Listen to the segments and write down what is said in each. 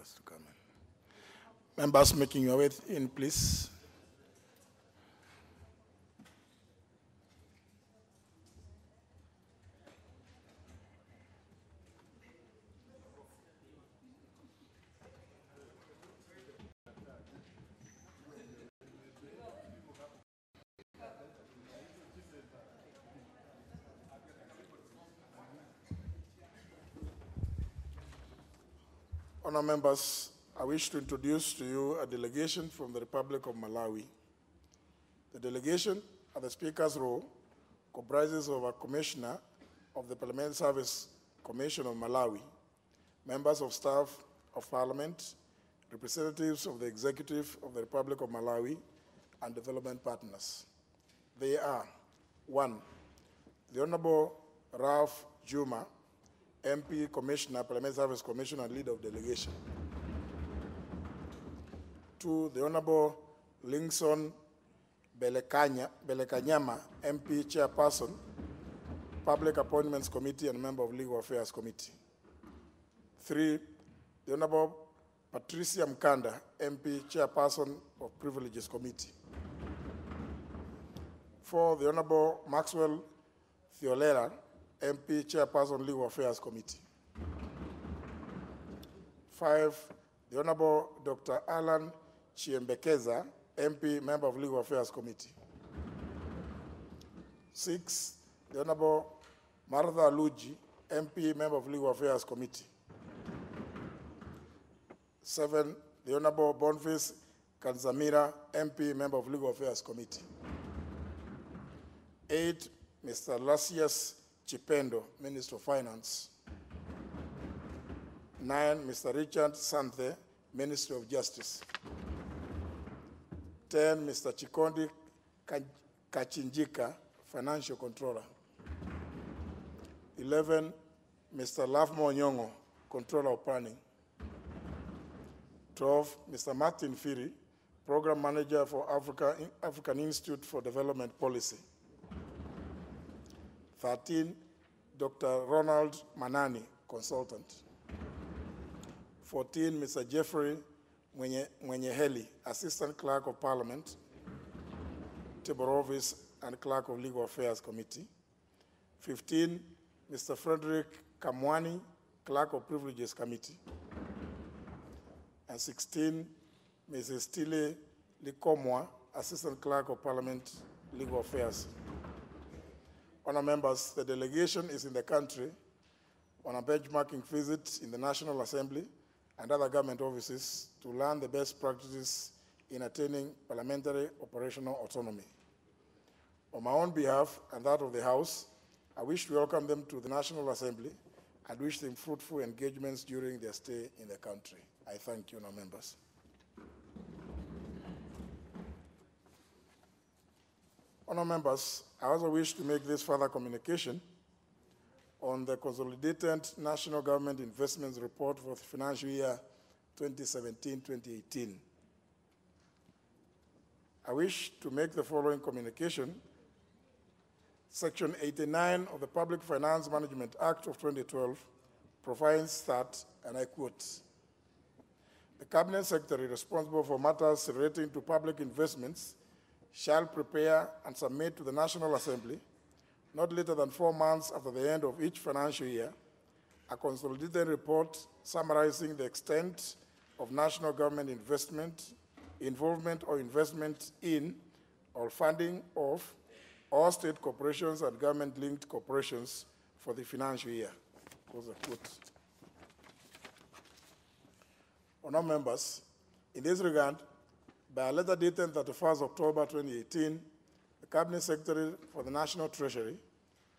members to come in. Members making your way in, please. Honourable members, I wish to introduce to you a delegation from the Republic of Malawi. The delegation, at the Speaker's row, comprises of a commissioner of the Parliamentary Service Commission of Malawi, members of staff of Parliament, representatives of the Executive of the Republic of Malawi, and development partners. They are: 1, the Honourable Ralph Juma, MP, Commissioner, Parliamentary Service Commissioner, and Leader of Delegation. 2, the Honorable Lingson Belekanyama, MP, Chairperson, Public Appointments Committee, and Member of Legal Affairs Committee. 3, the Honorable Patricia Mkanda, MP, Chairperson of Privileges Committee. 4, the Honorable Maxwell Theolera, MP, Chairperson, Legal Affairs Committee. 5, the Honorable Dr. Alan Chiembekeza, MP, Member of Legal Affairs Committee. 6, the Honorable Martha Luji, MP, Member of Legal Affairs Committee. 7, the Honorable Boniface Kanzamira, MP, Member of Legal Affairs Committee. 8, Mr. Lasius Chipendo, Minister of Finance. 9, Mr. Richard Santhe, Minister of Justice. 10, Mr. Chikondi Kachinjika, Financial Controller. 11, Mr. Lafmo Nyongo, Controller of Planning. 12, Mr. Martin Firi, Program Manager for African Institute for Development Policy. 13, Dr. Ronald Manani, Consultant. 14, Mr. Jeffrey Mwenyeheli, Assistant Clerk of Parliament, Table Office, and Clerk of Legal Affairs Committee. 15, Mr. Frederick Kamwani, Clerk of Privileges Committee. And 16, Mrs. Tile Likomwa, Assistant Clerk of Parliament, Legal Affairs. Honour members, the delegation is in the country on a benchmarking visit in the National Assembly and other government offices to learn the best practices in attaining parliamentary operational autonomy. On my own behalf and that of the House, I wish to welcome them to the National Assembly and wish them fruitful engagements during their stay in the country. I thank you, honour members. Honour members, I also wish to make this further communication on the Consolidated National Government Investments Report for the financial year 2017-2018. I wish to make the following communication. Section 89 of the Public Finance Management Act of 2012 provides that, and I quote, "The Cabinet Secretary responsible for matters relating to public investments shall prepare and submit to the National Assembly, not later than 4 months after the end of each financial year, a consolidated report summarizing the extent of national government investment, involvement or investment in, or funding of, all state corporations and government-linked corporations for the financial year." Close the quote. Honourable members, in this regard, by a letter dated 31st October 2018, the Cabinet Secretary for the National Treasury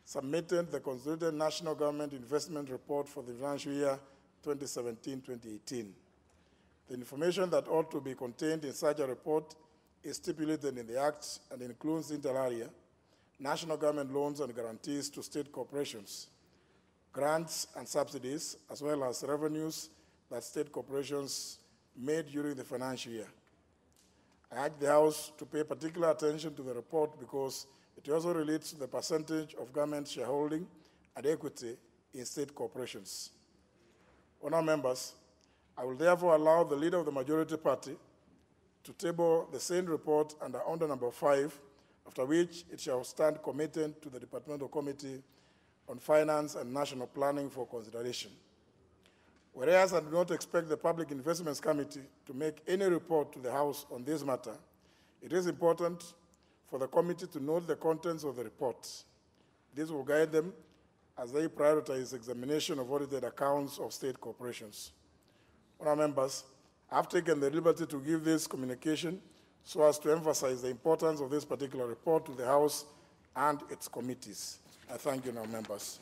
submitted the Consolidated National Government Investment Report for the financial year 2017-2018. The information that ought to be contained in such a report is stipulated in the Act and includes, inter alia, national government loans and guarantees to state corporations, grants and subsidies, as well as revenues that state corporations made during the financial year. I urge the House to pay particular attention to the report because it also relates to the percentage of government shareholding and equity in state corporations. Honourable members, I will therefore allow the leader of the majority party to table the same report under order number 5, after which it shall stand committed to the Departmental Committee on Finance and National Planning for consideration. Whereas I do not expect the Public Investments Committee to make any report to the House on this matter, it is important for the committee to note the contents of the report. This will guide them as they prioritize examination of audited accounts of state corporations. Honourable members, I have taken the liberty to give this communication so as to emphasize the importance of this particular report to the House and its committees. I thank you, honourable members.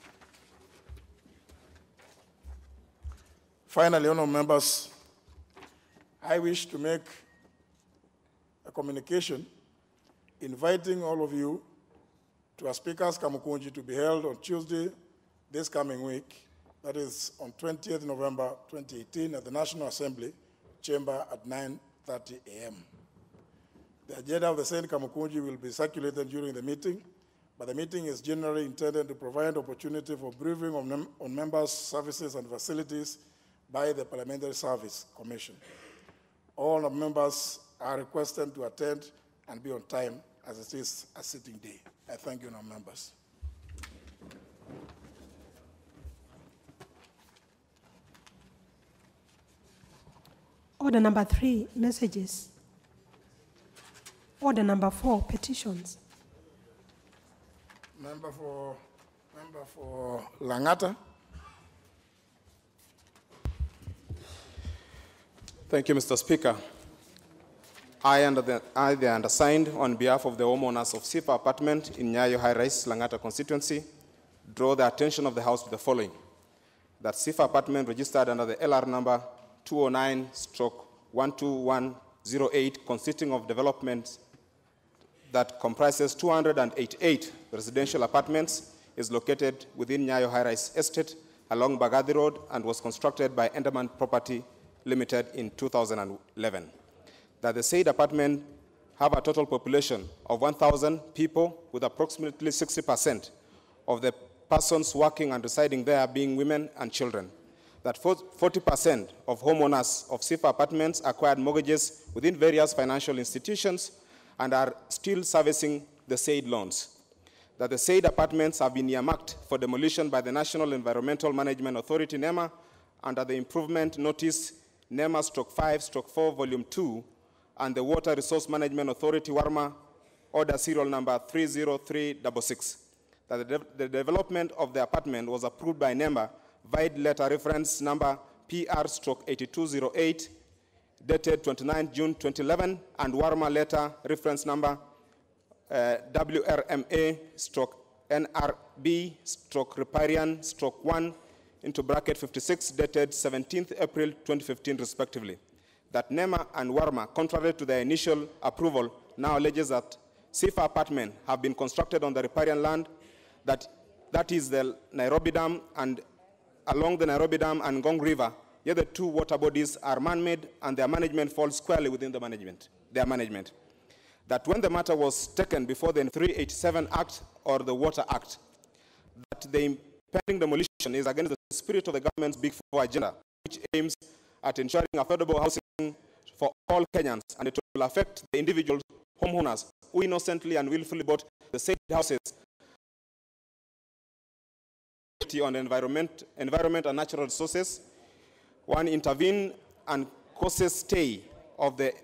Finally, honourable members, I wish to make a communication inviting all of you to a Speaker's Kamukunji to be held on Tuesday this coming week, that is on 20th November 2018 at the National Assembly chamber at 9:30 a.m. The agenda of the same Kamukunji will be circulated during the meeting, but the meeting is generally intended to provide opportunity for briefing on members' services and facilities by the Parliamentary Service Commission. All the members are requested to attend and be on time as it is a sitting day. I thank you, members. Order number 3, messages. Order number 4, petitions. Member for Langata. Thank you, Mr. Speaker. I, the undersigned, on behalf of the homeowners of Sifa Apartment in Nyayo High Rise, Langata constituency, draw the attention of the House to the following. That Sifa Apartment registered under the LR number 209/12108, consisting of developments that comprises 288 residential apartments, is located within Nyayo High Rise Estate along Bagadi Road and was constructed by Enderman Property Limited in 2011. That the said apartment have a total population of 1,000 people, with approximately 60% of the persons working and residing there being women and children. That 40% of homeowners of Sifa Apartments acquired mortgages within various financial institutions and are still servicing the said loans. That the said apartments have been earmarked for demolition by the National Environmental Management Authority, NEMA, under the Improvement Notice NEMA/5/4 Volume 2, and the Water Resource Management Authority, WARMA, Order Serial Number 30366. That the development of the apartment was approved by NEMA via letter reference number PR/8208, dated 29 June 2011, and WARMA letter reference number WRMA/NRB/Riparian/1 into bracket 56, dated 17th April 2015, respectively. That NEMA and WARMA, contrary to their initial approval, now alleges that Sifa Apartment have been constructed on the riparian land, that is the Nairobi Dam, and along the Nairobi Dam and Ngong River, yet the two water bodies are man-made and their management falls squarely within their management. That when the matter was taken before the 387 Act or the Water Act, that the impending demolition is against the spirit of the government's Big Four agenda, which aims at ensuring affordable housing for all Kenyans, and it will affect the individual homeowners who innocently and willfully bought the said houses on environment and natural resources. One, intervene and causes stay of the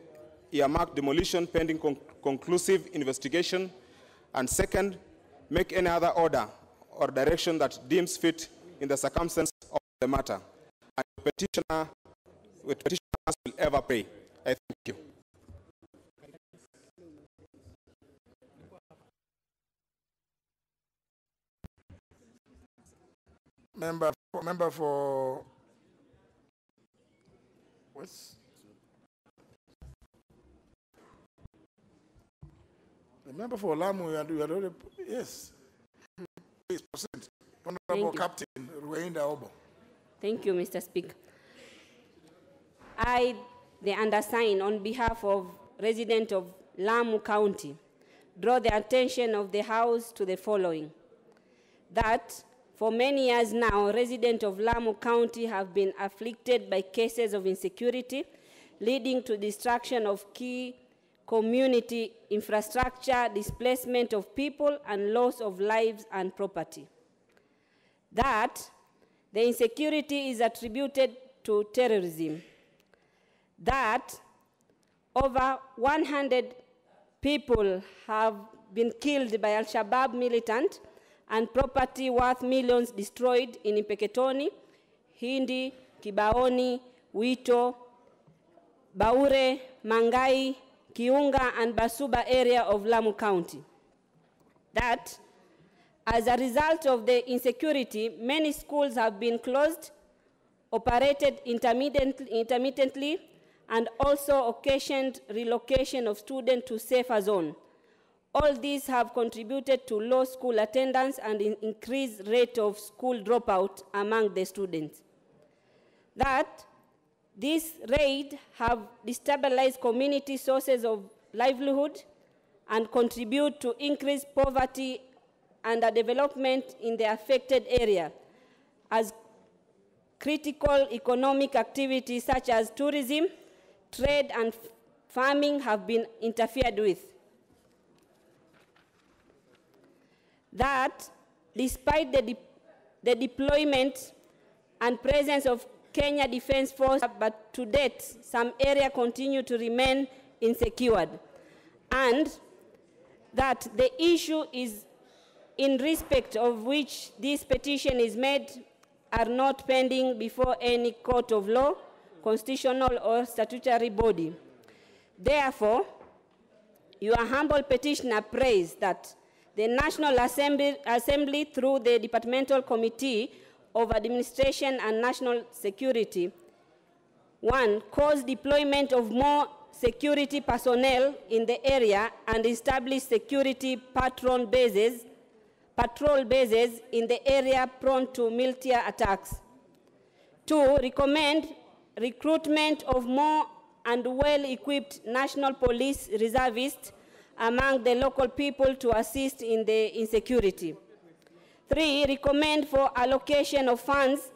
earmarked demolition pending conclusive investigation. And second, make any other order or direction that deems fit in the circumstances of the matter. And petitioners will ever pray. I thank you. Member for what's the member for Lamu? You are already, yes. Please proceed. Honorable Captain Ruwainda Obo. Thank you, Mr. Speaker. I, the undersigned, on behalf of residents of Lamu County, draw the attention of the House to the following. That For many years now, residents of Lamu County have been afflicted by cases of insecurity, leading to destruction of key community infrastructure, displacement of people, and loss of lives and property. That the insecurity is attributed to terrorism. That over 100 people have been killed by Al-Shabaab militants and property worth millions destroyed in Impeketoni, Hindi, Kibaoni, Wito, Baure, Mangai, Kiunga, and Basuba area of Lamu County. That, as a result of the insecurity, many schools have been closed, operated intermittently, and also occasioned relocation of students to safer zones. All these have contributed to low school attendance and an increased rate of school dropout among the students. That these raids have destabilized community sources of livelihood and contribute to increased poverty and development in the affected area, as critical economic activities such as tourism, trade, and farming have been interfered with. That, despite the deployment and presence of Kenya Defense Force, but to date, some areas continue to remain insecure. And that the issue is in respect of which this petition is made are not pending before any court of law, constitutional or statutory body. Therefore, your humble petitioner prays that the National Assembly, through the Departmental Committee of Administration and National Security, 1, cause deployment of more security personnel in the area and establish security patrol bases in the area prone to military attacks. 2, recommend recruitment of more and well-equipped national police reservists among the local people to assist in the insecurity. 3, recommend for allocation of funds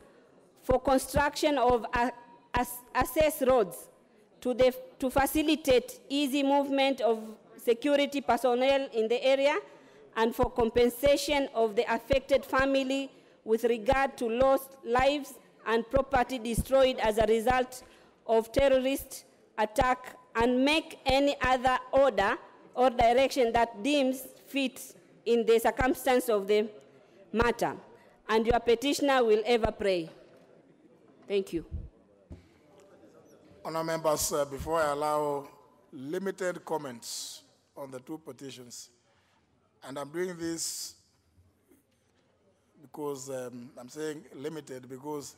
for construction of access roads to facilitate easy movement of security personnel in the area and for compensation of the affected family with regard to lost lives and property destroyed as a result of terrorist attack, and make any other order or direction that deems fit in the circumstance of the matter. And your petitioner will ever pray. Thank you. Honourable members, before I allow limited comments on the two petitions, and I'm doing this because I'm saying limited because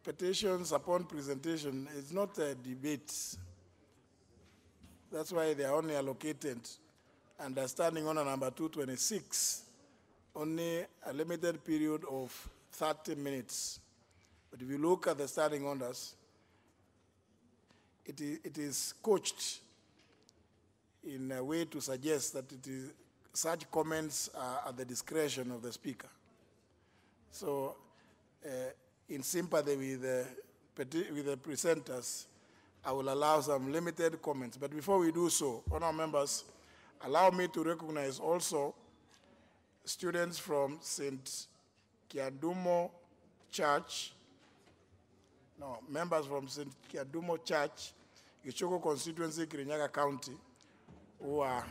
petitions upon presentation is not a debate. That's why they are only allocated, understanding on number 226, only a limited period of 30 minutes. But if you look at the standing orders, it is coached in a way to suggest that such comments are at the discretion of the speaker. So, in sympathy with the presenters, I will allow some limited comments. But before we do so, honourable members, allow me to recognize also students from St. Kiadumo Church, members from St. Kiadumo Church, Gichoko constituency, Kirinyaga County, who are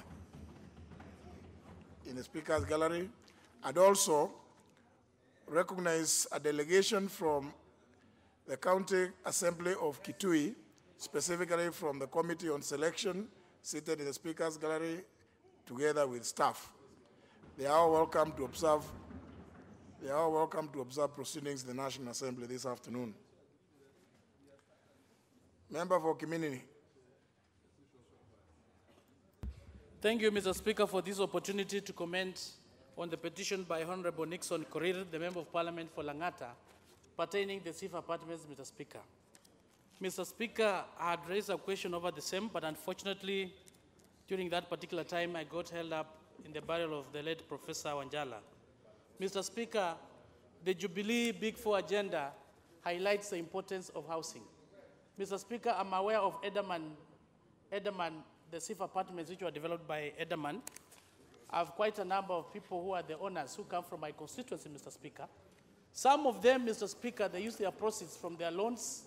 in the speaker's gallery, and also recognize a delegation from the County Assembly of Kitui, specifically from the Committee on Selection, seated in the speaker's gallery, together with staff. They are all welcome to observe. They are all welcome to observe proceedings in the National Assembly this afternoon. Member for Community. Thank you, Mr. Speaker, for this opportunity to comment on the petition by Honorable Nixon Korir, the Member of Parliament for Langata, pertaining the CIF apartments, Mr. Speaker. Mr. Speaker, I had raised a question over the same, but unfortunately, during that particular time, I got held up in the burial of the late Professor Wanjala, Mr. Speaker, the Jubilee Big Four agenda highlights the importance of housing. Mr. Speaker, I'm aware of Ederman, the safe apartments which were developed by Ederman. I have quite a number of people who are the owners who come from my constituency, Mr. Speaker. Some of them, Mr. Speaker, they use their proceeds from their loans,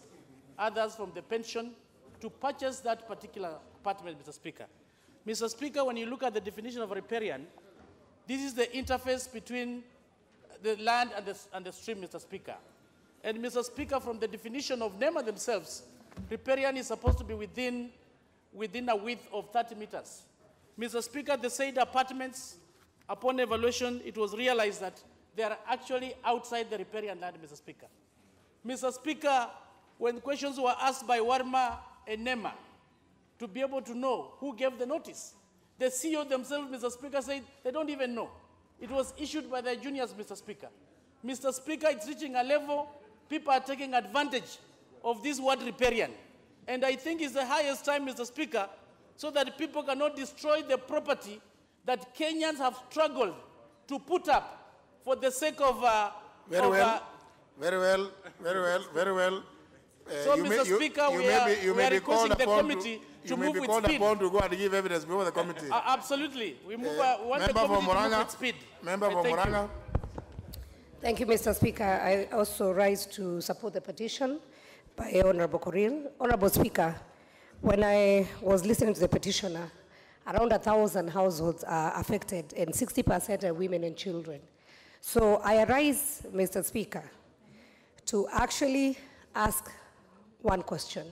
others from the pension, to purchase that particular apartment, Mr. Speaker. Mr. Speaker, when you look at the definition of riparian, this is the interface between the land and the stream, Mr. Speaker. And Mr. Speaker, from the definition of NEMA themselves, riparian is supposed to be within a width of 30 meters. Mr. Speaker, the said apartments, upon evaluation, it was realized that they are actually outside the riparian land, Mr. Speaker. Mr. Speaker, when questions were asked by Warma and NEMA to be able to know who gave the notice, the CEO themselves, Mr. Speaker, said they don't even know. It was issued by their juniors, Mr. Speaker. Mr. Speaker, it's reaching a level, people are taking advantage of this word riparian. And I think it's the highest time, Mr. Speaker, so that people cannot destroy the property that Kenyans have struggled to put up for the sake of... Very well. So, Mr. Speaker, we are requesting the committee to move with speed. You may be called upon to go and give evidence before the committee. Absolutely. We want the committee to move with speed. Member for Muranga. Thank you, Mr. Speaker. I also rise to support the petition by Honorable Korir. Honorable Speaker, when I was listening to the petitioner, around 1,000 households are affected, and 60% are women and children. So I arise, Mr. Speaker, to actually ask one question.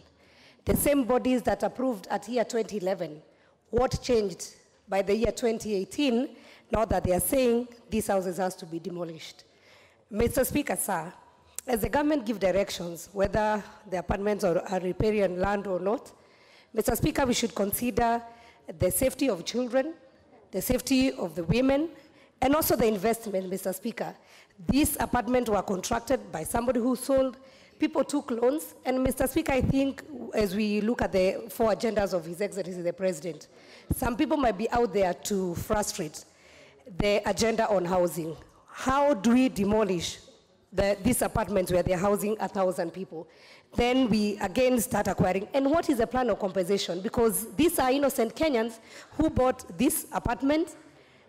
The same bodies that approved at year 2011, what changed by the year 2018, now that they are saying these houses has to be demolished? Mr. Speaker, sir, as the government give directions, whether the apartments are riparian land or not, Mr. Speaker, we should consider the safety of children, the safety of the women, and also the investment, Mr. Speaker. These apartments were contracted by somebody who sold, people took loans, and Mr. Speaker, I think as we look at the 4 agendas of His Excellency the President, some people might be out there to frustrate the agenda on housing. How do we demolish these apartments where they're housing 1,000 people? Then we again start acquiring. And what is the plan of compensation? Because these are innocent Kenyans who bought this apartment.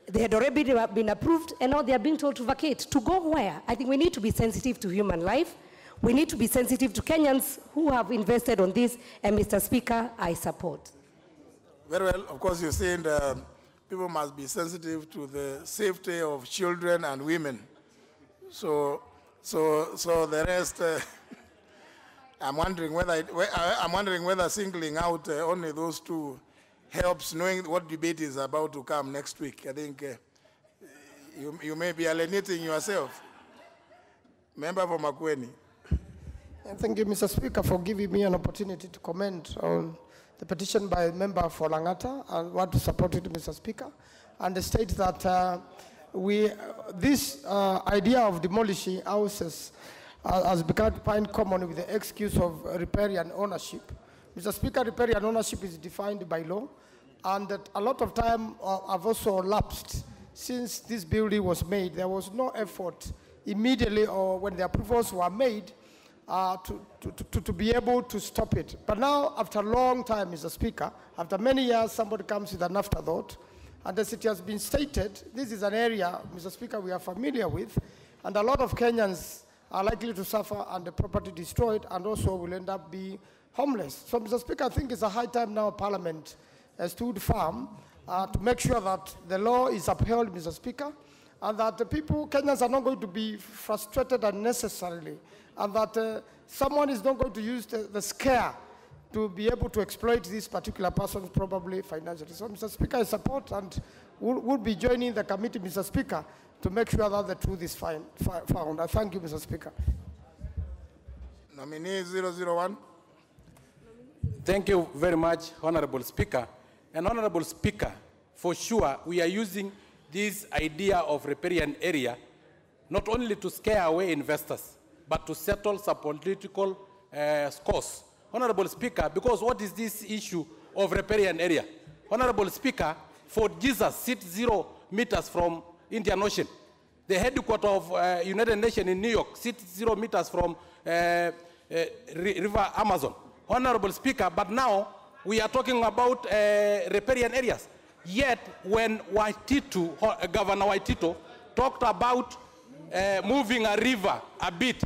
They had already been approved, and now they are being told to vacate. To go where? I think we need to be sensitive to human life. We need to be sensitive to Kenyans who have invested on this, and Mr. Speaker, I support. Very well. Of course, you're saying people must be sensitive to the safety of children and women. So the rest, I'm wondering whether singling out only those 2 helps, knowing what debate is about to come next week. I think you may be alienating yourself. Member for Makueni. Thank you, Mr. Speaker, for giving me an opportunity to comment on the petition by member for Langata. I want to support it, Mr. Speaker, and state that this idea of demolishing houses has become quite common with the excuse of riparian ownership. Mr. Speaker, riparian ownership is defined by law, and that a lot of time have also lapsed since this building was made. There was no effort immediately or when the approvals were made to be able to stop it. But now, after a long time, Mr. Speaker, after many years, somebody comes with an afterthought, and as it has been stated, this is an area, Mr. Speaker, we are familiar with, and a lot of Kenyans are likely to suffer and the property destroyed, and also will end up being homeless. So, Mr. Speaker, I think it's a high time now Parliament has stood firm to make sure that the law is upheld, Mr. Speaker, and that the people, Kenyans, are not going to be frustrated unnecessarily, and that someone is not going to use the scare to be able to exploit this particular person, probably financially. So, Mr. Speaker, I support and will be joining the committee, Mr. Speaker, to make sure that the truth is found. I thank you, Mr. Speaker. Nominee 001. Thank you very much, Honorable Speaker. And Honorable Speaker, for sure, we are using this idea of riparian area not only to scare away investors, but to settle some political scores. Honorable Speaker, because what is this issue of riparian area? Honorable Speaker, Fort Jesus sits 0 meters from Indian Ocean. The headquarters of United Nations in New York sits 0 meters from River Amazon. Honorable Speaker, but now we are talking about riparian areas. Yet, when Governor Waitito talked about moving a river a bit,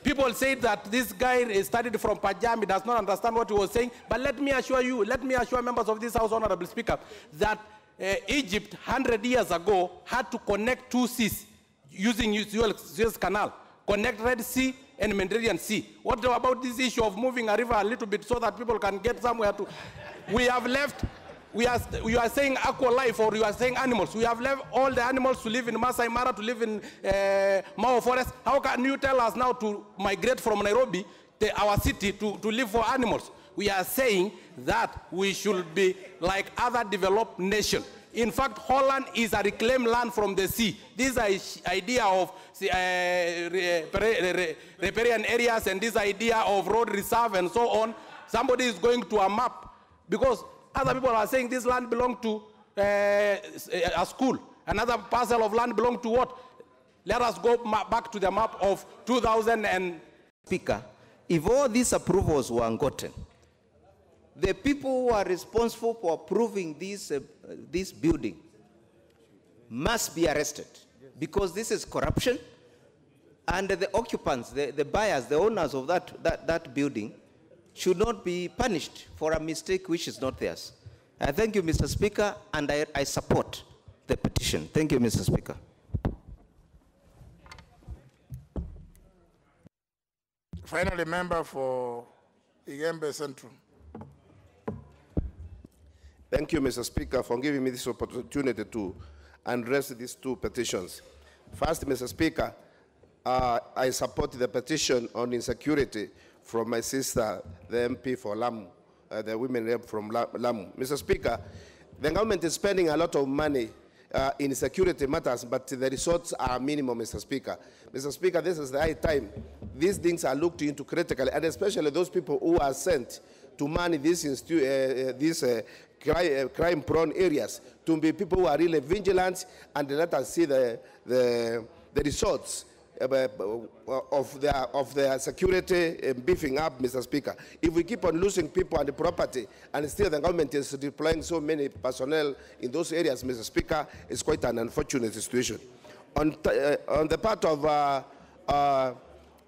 people said that this guy studied from Pajam, he does not understand what he was saying. But let me assure members of this House, Honorable Speaker, that Egypt 100 years ago had to connect 2 seas using Suez Canal, connect Red Sea and Mediterranean Sea. What about this issue of moving a river a little bit so that people can get somewhere to? We have left. You are saying aqua life, or you are saying animals. We have left all the animals to live in Masai Mara, to live in Mao Forest. How can you tell us now to migrate from Nairobi, our city, to live for animals? We are saying that we should be like other developed nations. In fact, Holland is a reclaimed land from the sea. This idea of riparian areas and this idea of road reserve and so on, somebody is going to a map, because other people are saying this land belongs to a school. Another parcel of land belongs to what? Let us go back to the map of 2000 and... Speaker, if all these approvals were gotten, the people who are responsible for approving this building must be arrested, because this is corruption, and the occupants, the buyers, the owners of that building should not be punished for a mistake which is not theirs. I thank you, Mr. Speaker, and I support the petition. Thank you, Mr. Speaker. Finally, member for Igembe Central. Thank you, Mr. Speaker, for giving me this opportunity to address these 2 petitions. First, Mr. Speaker, I support the petition on insecurity from my sister, the MP for Lamu, the women rep from Lamu. Mr. Speaker, the government is spending a lot of money in security matters, but the results are minimum, Mr. Speaker. Mr. Speaker, this is the high time these things are looked into critically, and especially those people who are sent to manage these crime-prone areas, to be people who are really vigilant, and let us see the results of their security beefing up, Mr. Speaker. If we keep on losing people and the property, and still the government is deploying so many personnel in those areas, Mr. Speaker, it's quite an unfortunate situation. On the part of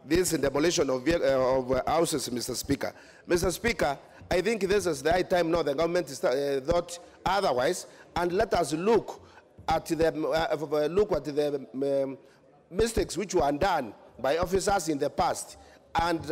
this demolition of houses, Mr. Speaker. Mr. Speaker, I think this is the high time now the government is thought otherwise, and let us look at the mistakes which were done by officers in the past, and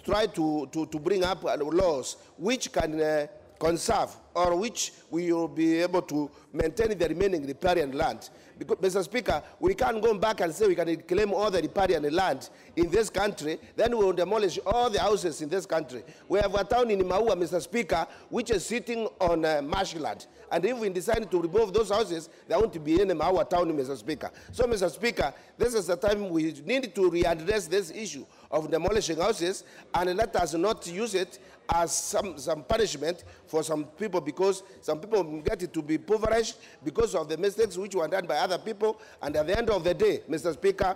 try to bring up laws which can conserve, or which we will be able to maintain the remaining riparian land. Because, Mr. Speaker, we can't go back and say we can claim all the riparian land in this country, then we will demolish all the houses in this country. We have a town in Maua, Mr. Speaker, which is sitting on marshland. And if we decide to remove those houses, there won't be any Maua town, Mr. Speaker. So, Mr. Speaker, this is the time we need to readdress this issue of demolishing houses, and let us not use it as some punishment for some people, because some people get it to be impoverished because of the mistakes which were done by other people. And at the end of the day, Mr. Speaker,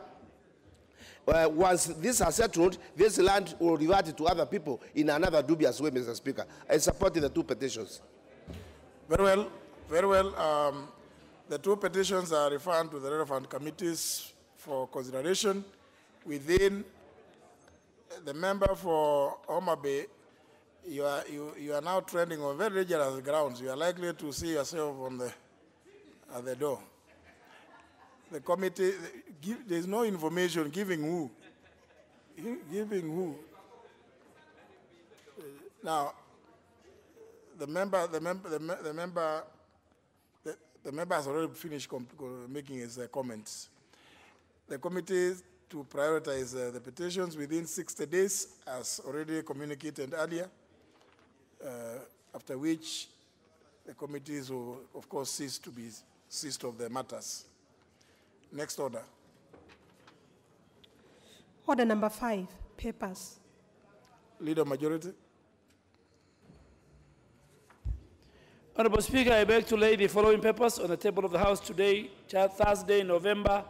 once this is settled, this land will revert to other people in another dubious way, Mr. Speaker. I support the 2 petitions. Very well, very well. The 2 petitions are referred to the relevant committees for consideration. Within the member for Homa Bay, you are now trending on very dangerous grounds. You are likely to see yourself at the door. The committee, there is no information giving who. Giving who. Now, the member has already finished making his comments. The committee to prioritize the petitions within 60 days, as already communicated earlier, after which the committees will, of course, cease of the matters. Next order. Order number 5, papers. Leader Majority. Honorable Speaker, I beg to lay the following papers on the table of the House today, Thursday, November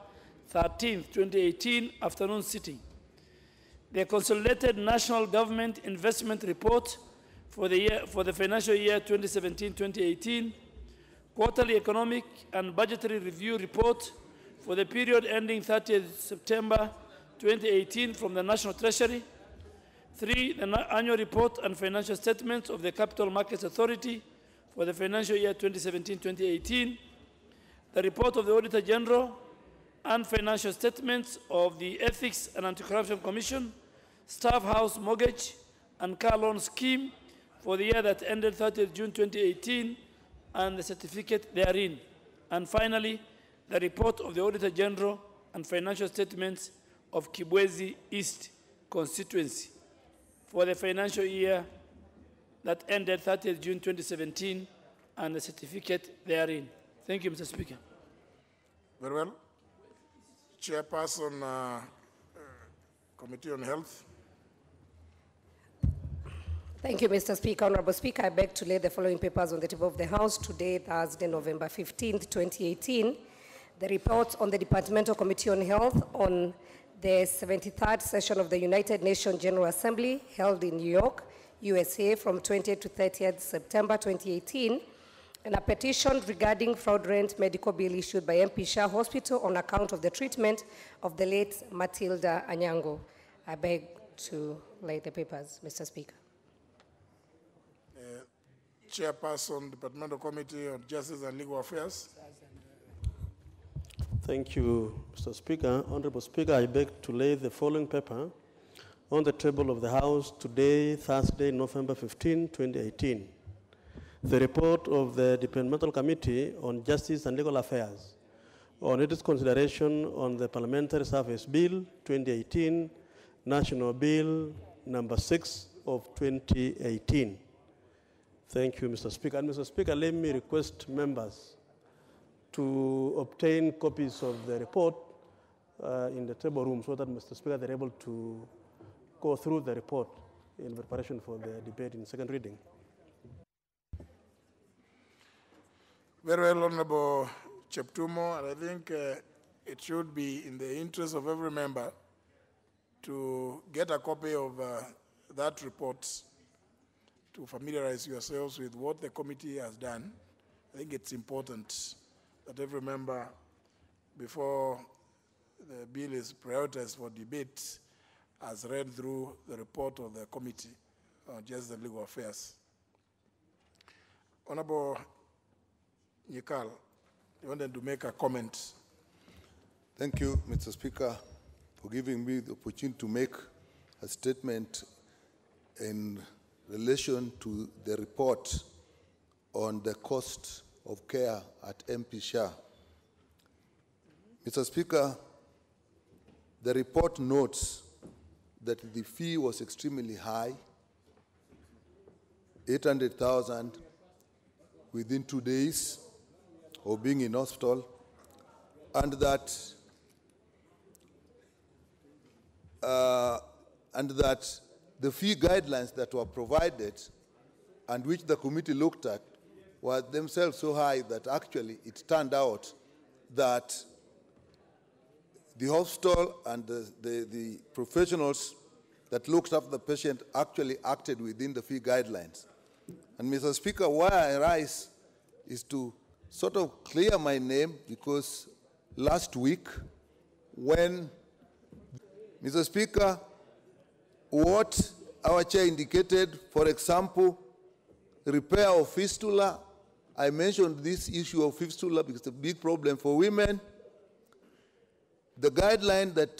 13, 2018, afternoon sitting. The Consolidated National Government Investment Report for the financial year 2017-2018, Quarterly Economic and Budgetary Review Report for the period ending 30th September 2018 from the National Treasury. 3, the Annual Report and Financial Statements of the Capital Markets Authority for the financial year 2017-2018, the report of the Auditor General and financial statements of the Ethics and Anti-Corruption Commission, Staff House Mortgage and Car Loan Scheme for the year that ended 30th June 2018 and the certificate therein. And finally, the report of the Auditor General and financial statements of Kibwezi East constituency for the financial year that ended 30th June 2017 and the certificate therein. Thank you, Mr. Speaker. Very well. Chairperson, Committee on Health. Thank you, Mr. Speaker. Honorable Speaker, I beg to lay the following papers on the table of the House today, Thursday, November 15th, 2018. The report on the Departmental Committee on Health on the 73rd session of the United Nations General Assembly held in New York, USA from 20th to 30th September 2018, and a petition regarding fraudulent medical bill issued by MP Shah Hospital on account of the treatment of the late Matilda Anyango. I beg to lay the papers, Mr. Speaker. Chairperson, Departmental Committee on Justice and Legal Affairs. Thank you, Mr. Speaker. Honorable Speaker, I beg to lay the following paper on the table of the House today, Thursday, November 15, 2018. The report of the Departmental Committee on Justice and Legal Affairs on its consideration on the Parliamentary Service Bill 2018, National Bill number 6 of 2018. Thank you, Mr. Speaker. And Mr. Speaker, let me request members to obtain copies of the report in the table room so that, Mr. Speaker, they're able to go through the report in preparation for the debate in second reading. Very well, Honorable Cheptumo, and I think it should be in the interest of every member to get a copy of that report to familiarize yourselves with what the committee has done. I think it's important that every member, before the bill is prioritized for debate, has read through the report of the Committee on Justice and Legal Affairs. Honorable Nyikal, you wanted to make a comment. Thank you, Mr. Speaker, for giving me the opportunity to make a statement in relation to the report on the cost of care at MP Shah. Mr. Speaker, the report notes that the fee was extremely high, 800,000 within 2 days of being in hospital, and that the fee guidelines that were provided and which the committee looked at were themselves so high that actually it turned out that the hospital and the professionals that looked after the patient actually acted within the fee guidelines. And Mr. Speaker, why I rise is to sort of clear my name, because last week when, Mr. Speaker, what our chair indicated, for example, repair of fistula, I mentioned this issue of fistula because it's a big problem for women. The guideline that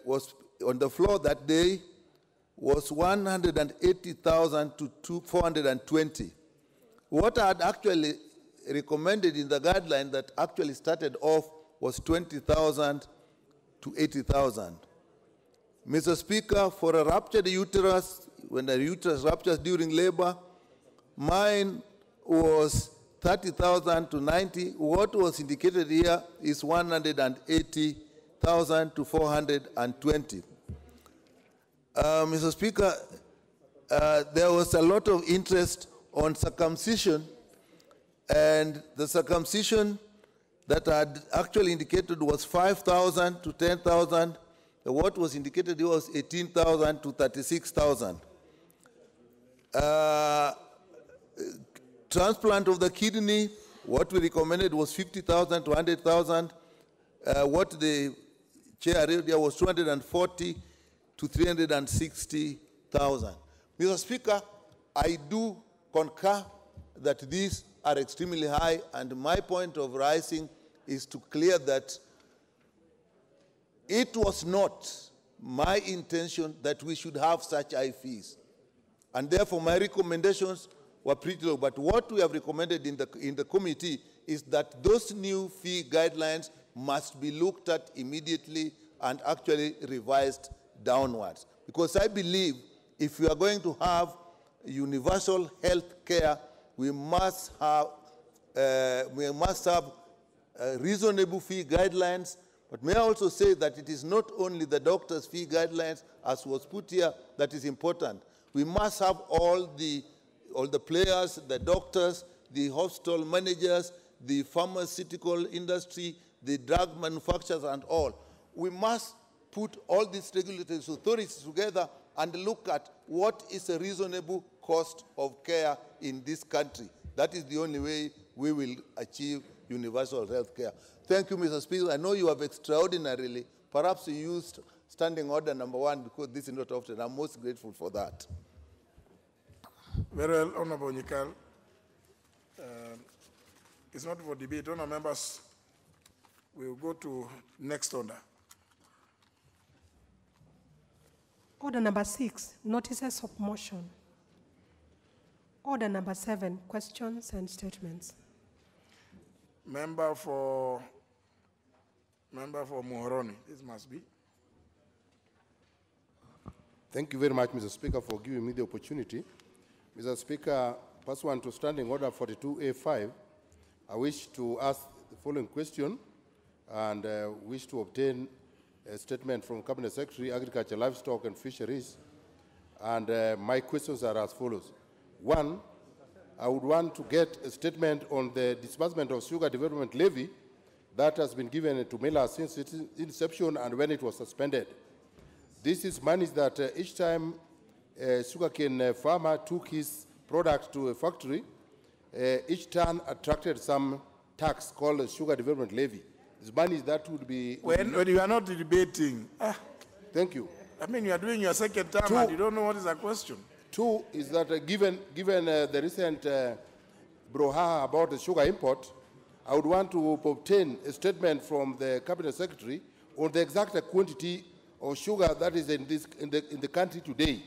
was on the floor that day was 180,000 to 420. What I had actually recommended in the guideline that actually started off was 20,000 to 80,000. Mr. Speaker, for a ruptured uterus, when the uterus ruptures during labor, mine was 30,000 to 90. What was indicated here is 180,000 to 420. Mr. Speaker, there was a lot of interest on circumcision, and the circumcision that had actually indicated was 5,000 to 10,000. What was indicated was 18,000 to 36,000. Transplant of the kidney, what we recommended was 50,000 to 100,000. What the chair read there was 240 to 360,000. Mr. Speaker, I do concur that these are extremely high, and my point of rising is to clear that it was not my intention that we should have such high fees. And therefore, my recommendations were pretty low. But what we have recommended in the committee is that those new fee guidelines must be looked at immediately and actually revised downwards. Because I believe if we are going to have universal health care, we must have reasonable fee guidelines. But may I also say that it is not only the doctors' fee guidelines, as was put here, that is important. We must have all the players, the doctors, the hospital managers, the pharmaceutical industry, the drug manufacturers, and all. We must put all these regulatory authorities together and look at what is a reasonable cost of care in this country. That is the only way we will achieve universal health care. Thank you, Mr. Speaker. I know you have extraordinarily, perhaps you used standing order number 1 because this is not often. I'm most grateful for that. Very well, Honorable Nyikal. It's not for debate. Honorable members, we will go to next order. Order number 6, notices of motion. Order number 7, questions and statements. Member for Muhoroni, this must be. Thank you very much, Mr. Speaker, for giving me the opportunity. Mr. Speaker, pursuant to Standing Order 42A5, I wish to ask the following question and wish to obtain a statement from Cabinet Secretary, Agriculture, Livestock and Fisheries. And my questions are as follows. 1, I would want to get a statement on the disbursement of sugar development levy that has been given to Miller since its inception and when it was suspended. This is money that each time a sugarcane farmer took his product to a factory, each ton attracted some tax called a sugar development levy. This money that would be... When you are not debating. Thank you. I mean, you are doing your second term and you don't know what is a question. 2 is that given the recent brouhaha about the sugar import, I would want to obtain a statement from the Cabinet Secretary on the exact quantity of sugar that is in the country today.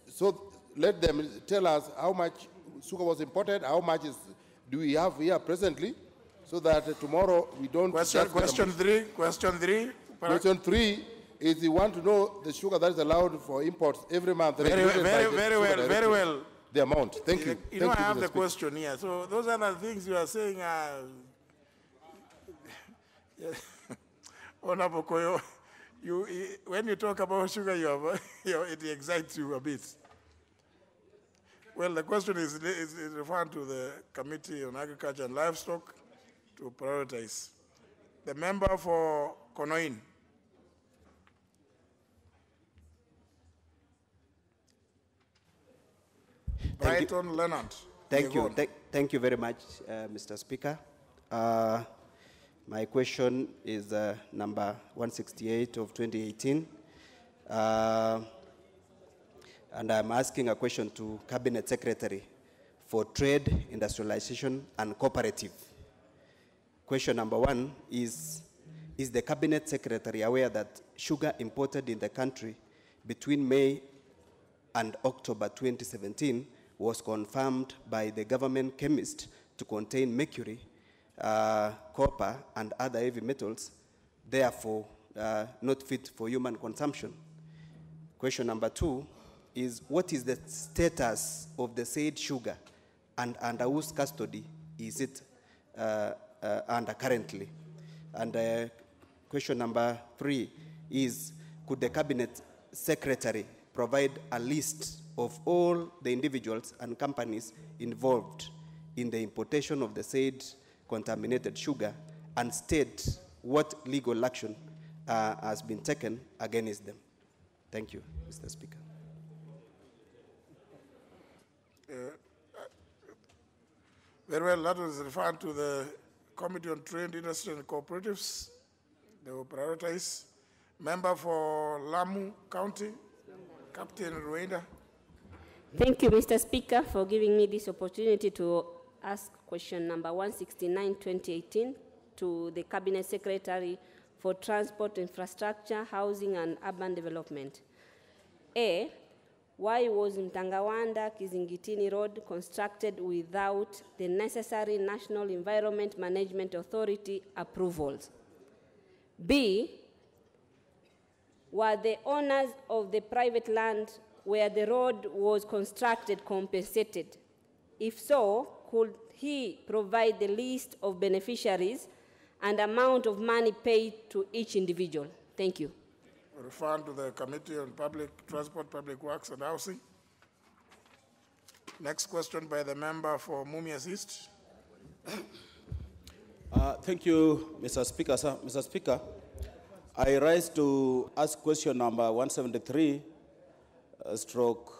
So let them tell us how much sugar was imported, how much do we have here presently, so that tomorrow we don't... Question 3. Question 3 is you want to know the sugar that is allowed for imports every month. Very well. The amount. Thank you. You know, I have the question here. So those are the things you are saying. Honorable Koyo, when you talk about sugar, it excites you a bit. Well, the question is referred to the Committee on Agriculture and Livestock to prioritize. The member for Konoin. Brighton Leonard. Thank you. Thank you very much, Mr. Speaker. My question is number 168 of 2018. And I'm asking a question to Cabinet Secretary for Trade, Industrialization, and Cooperative. Question number 1 is the Cabinet Secretary aware that sugar imported in the country between May and October 2017 was confirmed by the government chemist to contain mercury, copper, and other heavy metals, therefore not fit for human consumption? Question number 2 is, what is the status of the said sugar and under whose custody is it under currently? And question number 3 is, could the Cabinet Secretary provide a list of all the individuals and companies involved in the importation of the said contaminated sugar and state what legal action has been taken against them. Thank you, Mr. Speaker. Very well, that was referred to the Committee on Trade, Industry and Cooperatives. They will prioritize. Member for Lamu County, Captain Rwanda. Thank you, Mr. Speaker, for giving me this opportunity to ask question number 169, 2018, to the Cabinet Secretary for Transport, Infrastructure, Housing and Urban Development. A, why was Mtangawanda Kizingitini Road constructed without the necessary National Environment Management Authority approvals? B, were the owners of the private land where the road was constructed compensated? If so, could he provide the list of beneficiaries and amount of money paid to each individual? Thank you. Referred to the Committee on Public Transport, Public Works and Housing. Next question by the member for Mumias East. Thank you, Mr. Speaker. Sir. Mr. Speaker, I rise to ask question number 173, stroke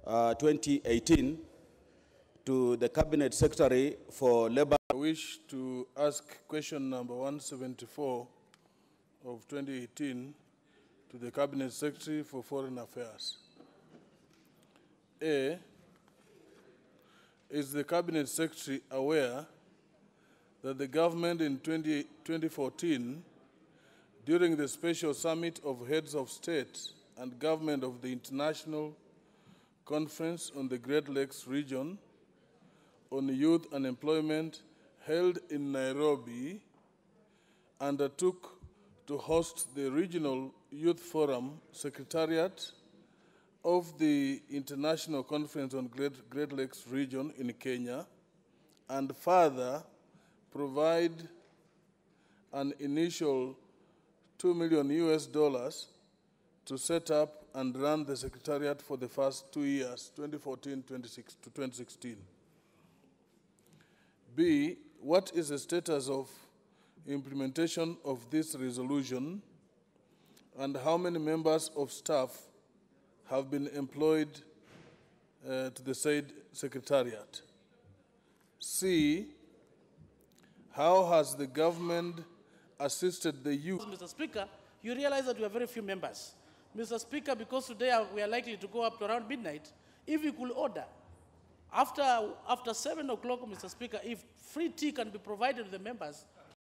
2018, to the Cabinet Secretary for Labor. I wish to ask question number 174 of 2018 to the Cabinet Secretary for Foreign Affairs. A, is the Cabinet Secretary aware that the government in 2014, during the special summit of heads of state and government of the International Conference on the Great Lakes region on youth and employment held in Nairobi, undertook to host the Regional Youth Forum Secretariat of the International Conference on Great Lakes region in Kenya, and further provide an initial $2 million to set up and run the Secretariat for the first 2 years, 2014 to 2016. B, what is the status of implementation of this resolution, and how many members of staff have been employed to the said Secretariat? C, how has the government assisted the youth? Mr. Speaker, you realize that we have very few members. Mr. Speaker, because today we are likely to go up to around midnight, if you could order, after 7 o'clock, Mr. Speaker, if free tea can be provided to the members,